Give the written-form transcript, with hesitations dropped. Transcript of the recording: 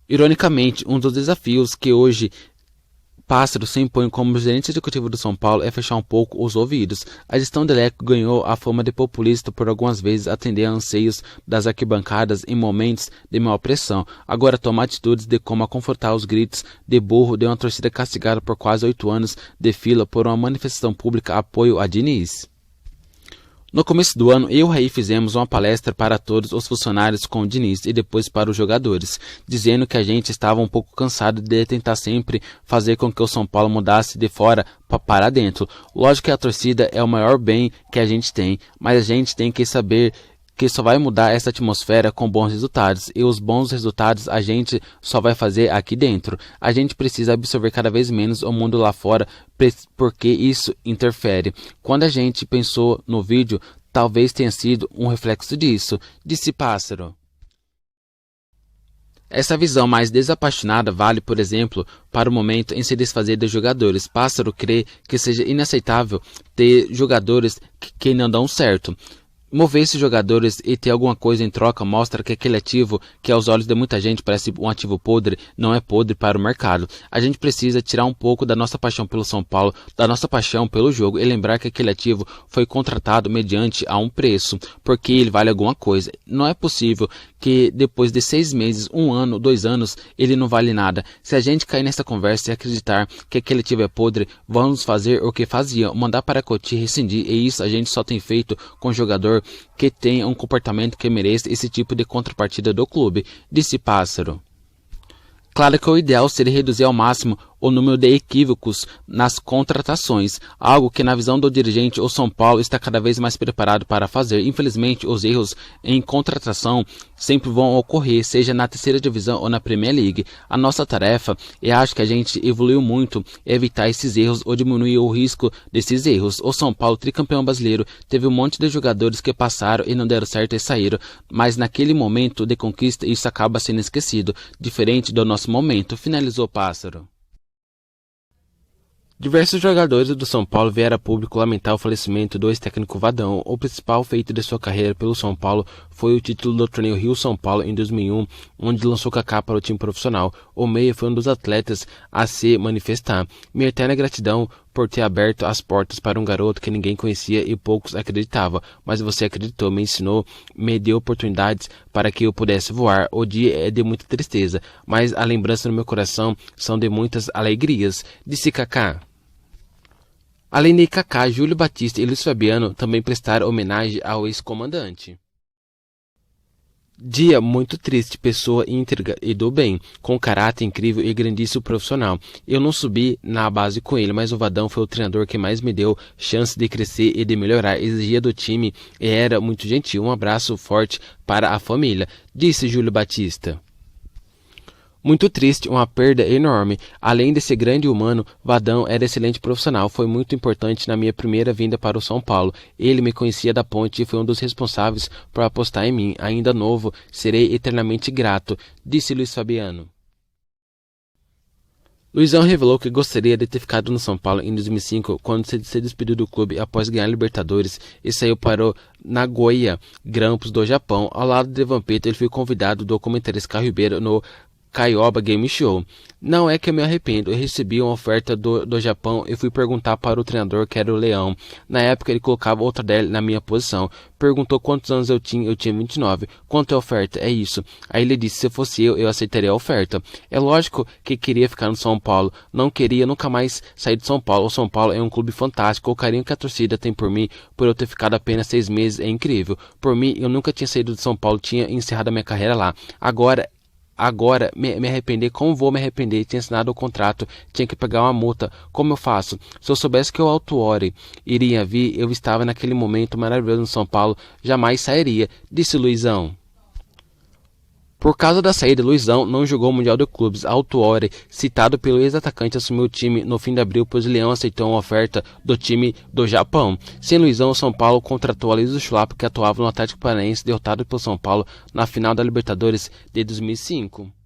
Ironicamente, um dos desafios que hoje Pássaro se impõe como gerente executivo do São Paulo é fechar um pouco os ouvidos. A gestão de Leco ganhou a fama de populista por algumas vezes atender a anseios das arquibancadas em momentos de maior pressão. Agora toma atitudes de como confrontar os gritos de burro de uma torcida castigada por quase 8 anos de fila por uma manifestação pública apoio a Diniz. No começo do ano, eu e o Raí fizemos uma palestra para todos os funcionários com o Diniz e depois para os jogadores, dizendo que a gente estava um pouco cansado de tentar sempre fazer com que o São Paulo mudasse de fora para dentro. Lógico que a torcida é o maior bem que a gente tem, mas a gente tem que saber que só vai mudar essa atmosfera com bons resultados, e os bons resultados a gente só vai fazer aqui dentro. A gente precisa absorver cada vez menos o mundo lá fora, porque isso interfere. Quando a gente pensou no vídeo, talvez tenha sido um reflexo disso, disse Pássaro. Essa visão mais desapaixonada vale, por exemplo, para o momento em se desfazer dos jogadores. Pássaro crê que seja inaceitável ter jogadores que não dão certo. Mover esses jogadores e ter alguma coisa em troca mostra que aquele ativo, que aos olhos de muita gente parece um ativo podre, não é podre para o mercado. A gente precisa tirar um pouco da nossa paixão pelo São Paulo, da nossa paixão pelo jogo e lembrar que aquele ativo foi contratado mediante a um preço, porque ele vale alguma coisa. Não é possível que depois de 6 meses, 1 ano, 2 anos, ele não vale nada. Se a gente cair nessa conversa e acreditar que aquele ativo é podre, vamos fazer o que fazia, mandar para Coty rescindir, e isso a gente só tem feito com jogador que tenha um comportamento que mereça esse tipo de contrapartida do clube, disse Pássaro. Claro que o ideal seria reduzir ao máximo o número de equívocos nas contratações, algo que na visão do dirigente o São Paulo está cada vez mais preparado para fazer. Infelizmente, os erros em contratação sempre vão ocorrer, seja na terceira divisão ou na Premier League. A nossa tarefa, e acho que a gente evoluiu muito, é evitar esses erros ou diminuir o risco desses erros. O São Paulo, tricampeão brasileiro, teve um monte de jogadores que passaram e não deram certo e saíram, mas naquele momento de conquista isso acaba sendo esquecido, diferente do nosso momento, finalizou Pássaro. Diversos jogadores do São Paulo vieram a público lamentar o falecimento do ex-técnico Vadão. O principal feito de sua carreira pelo São Paulo foi o título do torneio Rio-São Paulo em 2001, onde lançou Kaká para o time profissional. O Meia foi um dos atletas a se manifestar. Minha eterna gratidão por ter aberto as portas para um garoto que ninguém conhecia e poucos acreditavam, mas você acreditou, me ensinou, me deu oportunidades para que eu pudesse voar. O dia é de muita tristeza, mas a lembrança no meu coração são de muitas alegrias, disse Kaká. Além de Kaká, Júlio Batista e Luiz Fabiano também prestaram homenagem ao ex-comandante. Dia muito triste, pessoa íntegra e do bem, com caráter incrível e grandíssimo profissional. Eu não subi na base com ele, mas o Vadão foi o treinador que mais me deu chance de crescer e de melhorar. Exigia do time e era muito gentil. Um abraço forte para a família, disse Júlio Batista. Muito triste, uma perda enorme. Além de ser grande humano, Vadão era excelente profissional. Foi muito importante na minha primeira vinda para o São Paulo. Ele me conhecia da ponte e foi um dos responsáveis por apostar em mim. Ainda novo, serei eternamente grato, disse Luiz Fabiano. Luizão revelou que gostaria de ter ficado no São Paulo em 2005, quando se despediu do clube após ganhar Libertadores e saiu para o Nagoya Grampus do Japão. Ao lado de Vampeta, ele foi convidado do comentarista Caio Ribeiro no Caioba Game Show. Não é que eu me arrependo, eu recebi uma oferta do Japão e fui perguntar para o treinador, que era o Leão. Na época ele colocava outra dele na minha posição. Perguntou quantos anos eu tinha 29. Quanto é a oferta? É isso. Aí ele disse, se fosse eu aceitaria a oferta. É lógico que queria ficar no São Paulo. Não queria nunca mais sair de São Paulo. O São Paulo é um clube fantástico. O carinho que a torcida tem por mim, por eu ter ficado apenas 6 meses, é incrível. Por mim, eu nunca tinha saído de São Paulo, tinha encerrado a minha carreira lá. Agora, me arrepender, como vou me arrepender? Tinha assinado o contrato, tinha que pagar uma multa, como eu faço? Se eu soubesse que o Autuori iria vir, eu estava naquele momento maravilhoso no São Paulo, jamais sairia, disse Luizão. Por causa da saída, Luizão não jogou o Mundial de Clubes. Autuori, citado pelo ex-atacante, assumiu o time no fim de abril, pois o Leão aceitou uma oferta do time do Japão. Sem Luizão, o São Paulo contratou Aloysio Chulapa, que atuava no Atlético Paranaense, derrotado pelo São Paulo na final da Libertadores de 2005.